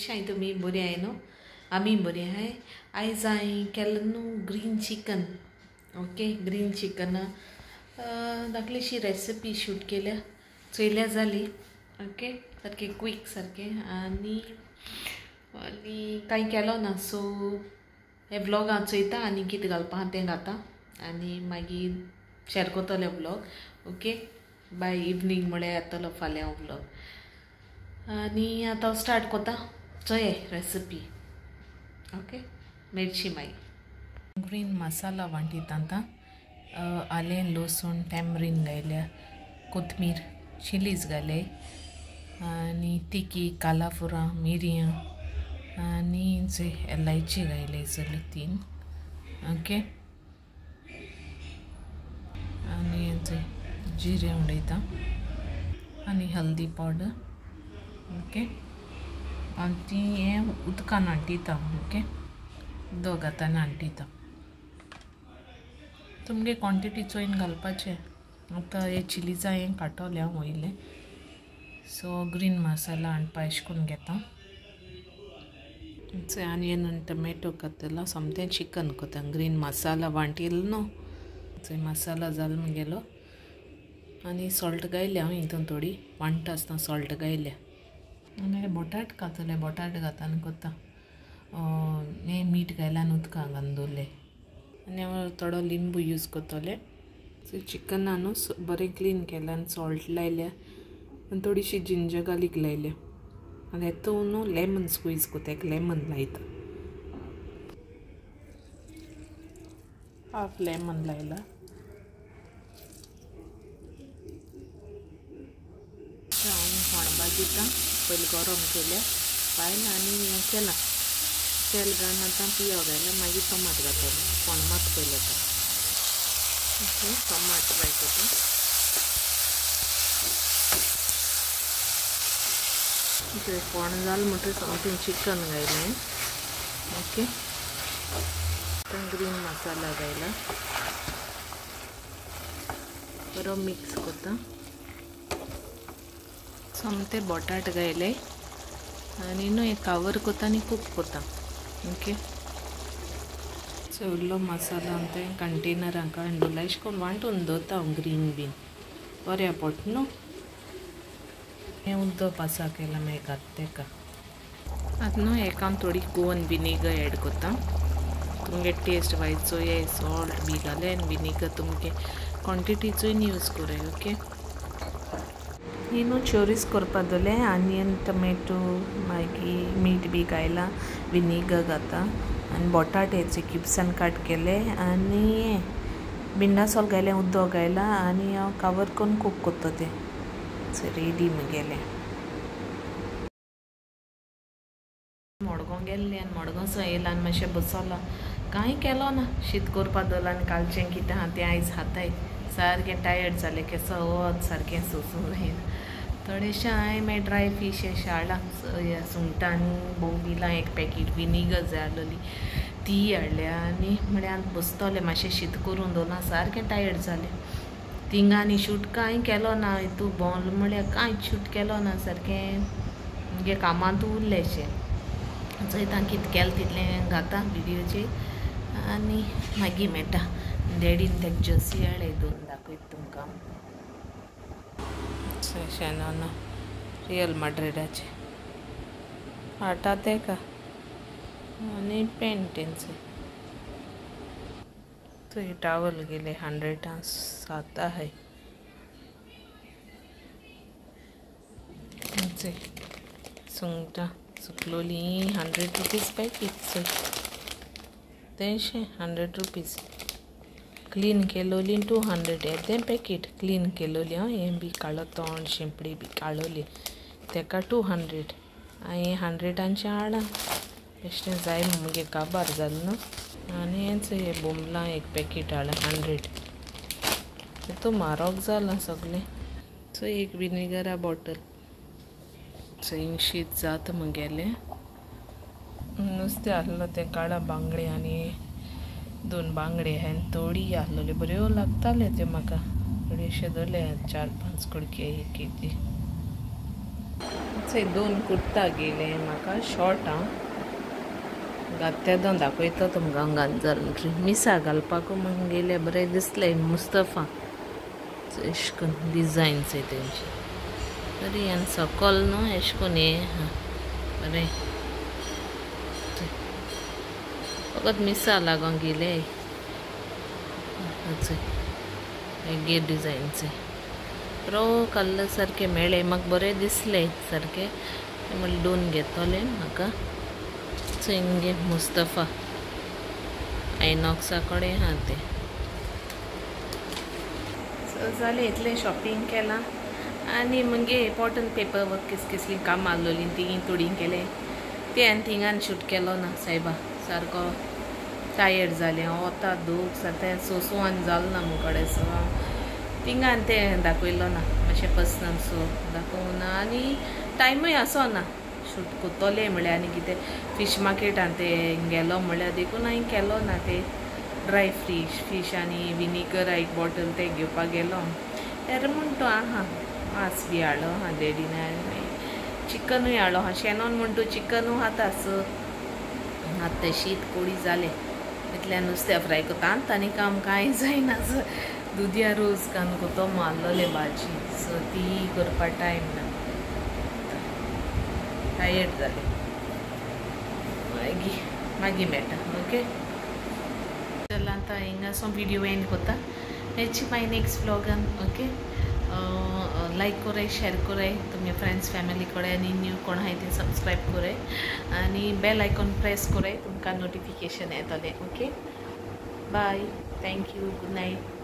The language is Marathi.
कशी हाय तुमी बरी आहाय न्हू आमी बरी आहाय आयज हांवें केलें न्हू green chicken okay green chicken धाकलीशी रेसिपी शूट केल्या चोयल्या जाली ओके सारकें क्विक सारकें आनी कांय केलो ना सो हे व्लॉग हांव चोयता आनी कितें घालपा तें घालता आनी मागीर शेअर कोतोले व्लॉग ओके बाय इवनिंग म्हळ्यार येतलो फाल्यां हांव व्लॉग आनी आतां स्टार्ट कोता चोये रेसिपी ओके मिर्ची मागीर ग्रीन मसाला वांटीत आतां आलें लसूण टॅमरीन घायल्या कोथमीर चिलीज घाले आनी तिकी कालाफुरां मिरयां आनी जे इलायची घायले सगळे 3 ओके आनी जे जिरे उडयता आनी हल्दी पावडर ओके आनी ती हें उदकान हांटीता ओके उदक घाताना हांटीता तुमगे क्वॉन्टिटी चोयन घालपाचें आतां हे चिलीजा हें काटोलें हांव वयलें सो ग्रीन मसाला हाडपा एश कोन्न घेता आनियन आनी टमॅटो कातला सोमतें चिकन कोता ग्रीन मसाला वांटील न्हू चोय मसाला जाल म्हगेलो आनी सॉल्ट घायल्या हांव हितून थोडी वांटा आसतना सॉल्ट घायल्या आनी बोटाट कातले बोटाट घातान कोता हें मीठ घायल्यान उदकां घालून दवरलें आनी हांव थोडो लिंबू यूज कोतोलें सो चिकना न्हू बरें क्लीन केलें आनी सॉल्ट लायल्या आनी थोडीशी जिंजर गार्लीक लायल्या आनी हेतून न्हू लेमन स्क्वीज कोता एक लेमन लायता हाफ लेमन लायला फोंडबा दिता पयलीं गरम केल्या बायला आनी हें केलां तेल घालून आतां पियो घायला मागीर टमाट घातलें फोंडमात पयलें आतां ओके टमाट फ्राय कोता फोंड जाल म्हणटकीर सामकें चिकन घायलें ओके आतां ग्रीन मसाला घायला बरो मिक्स कोता सोमतें बोटाट घायले आनी न्हू हें कवर कोता आनी कूक कोता ओके उरलो मसाला तें कंटेनरां काडून दवरला एश कोन्न वांटून दवरता हांव ग्रीन बीन बरें पोट न्हू हें उदक पासा केलां मागीर घात तेका आतां न्हू हेका हांव थोडी गोवन विनेगर एड कोता तुमगे टेस्ट वायज चोये सॉल्ट बी घाले आनी विनेगर तुमगे क्वॉन्टिटी चोयन यूज कोराय ओके ही न्हू चोरीस करपा दवरलें आनियन टमॅटो मागीर मीठ बी घायला विनेगर घाता आनी बोटाट हेचे क्युब्सान काट केले आनी हें भिंडा सॉल घायलें उदक घायला आनी हांव कवर करून कूक कोत्ता तें रेडी मुगेलें मडगांव गेल्लें आनी मडगांवचो येयला आनी मातशें बसोला कांय केलो ना शीत करपा दवरला आनी कालचें कितें आहा तें आयज खाताय सारकें टायर्ड जालें केसो वत सारकें सोंसूं जायना थोडेशें हांवें मागीर ड्राय फीश अशें हाडलां सुंगटां आनी बोंबिलां एक पॅकेट विनेगर जाय आसलोली ती हाडल्या आनी म्हळ्यार आतां बसतलें मातशें शीत करून दवरना सारकें टायर्ड जालें थिंगा आनी शूट कांय केलो ना हितू बोंल म्हळ्यार कांयच शूट केलो ना सारकें म्हगे कामांत उरलेंशें चोयता कितें केलें तितलें घाता विडियोचेर आनी मागीर मेळटा डॅडीन तेका जर्सी हाडे दोन दाखयता तुमकां शेणान रियल माड्रिडाचे हाडटा तेका आनी पॅन्ट तेंचे थंय टावल गेले 107 आहाय सुंगटां सुकलोली 100 रुपीज पॅकेट चोय तेंशें 100 रुपीज क्लीन केलोली 200 येदें पॅकेट क्लीन केलोली हांव हें बी काळो तोंड शिंपडी बी काळोली तेका 200 हांवें 100चे हाडा बेश्टें जाय मुगे काबार जालें न्हू आनी हेंच हें बोंबलां एक पॅकेट हाडा 100 हेतू म्हारग जालां सगलें सो एक विनेगरा बॉटल 80 जाता मुगेलें नुस्तें आहलो तें काळा बांगडे आनी 2 बांगडे आनी थोडी आहलोल्यो बऱ्यो लागताल्यो त्यो म्हाका थोडेशे दवरले 4-5 कुडके एक थंय 2 कुर्ता गेले म्हाका शॉर्ट हांव घातलेलो दाखयता तुमकां घालून मिसा घालपाक म्हण गेले बरें दिसले मुस्तफा अशें करून डिझायन्स तेंची तरी आनी सकयल न्हू अशें करून हे बरें फकत मिसा लागोन गेले हे डिझायन्स रो कलर सारके मेळ्ळे म्हाका बरें दिसले सारके म्हणल्यार 2 घेतले म्हाका हिंगे मुस्तफा आयनॉक्सा कडेन आहा ते जालें इतलें शॉपिंग केलां आनी मुगे इम्पॉर्टंट पेपर वर्क कसलीं काम आसलोलीं ती थोडी केले ते आनी थिंगान शूट केलो ना सायबा सारको टायर्ड जालें हांव वता दूख सारकें सोसवान जालो ना मुकडे सो थिंगान ते दाखयलो ना मातशें पर्सनल सो दाखोवं ना आनी टायमूय आसो ना शूट कोत्तोलें म्हळ्यार आनी कितें फीश मार्केटान ते गेलो म्हळ्यार देखून हांवें केलो ना ते ड्राय फीश आनी विनेगर एक बॉटल ते घेवपाक गेलो तर म्हण तो आहा मास बी हाडलो हा डॅडीन चिकनूय हाडलो हा शेनोन म्हण तूं चिकनूय हातास आतां शीत कोडी जालें इतल्यान नुस्तें फ्राय कोता आनी काम कांय जायना दुदया रोस कान कोतो मारलोले भाजी सो ती करपाक टायम ना टायर्ड जालें मागीर मेळटा ओके चला आतां हिंगासो व्हिडिओ एंड कोता हेची मागीर नेक्स्ट व्लॉगान ओके लायक कोराय शेअर कोराय तुमगे फ्रेंड्स फॅमिली कडेन आनी न्यू कोण आहाय ते सबस्क्रायब कोराय आनी बेल आयकॉन प्रेस कोराय तुमकां नोटिफिकेशन येतलें okay bye thank you good night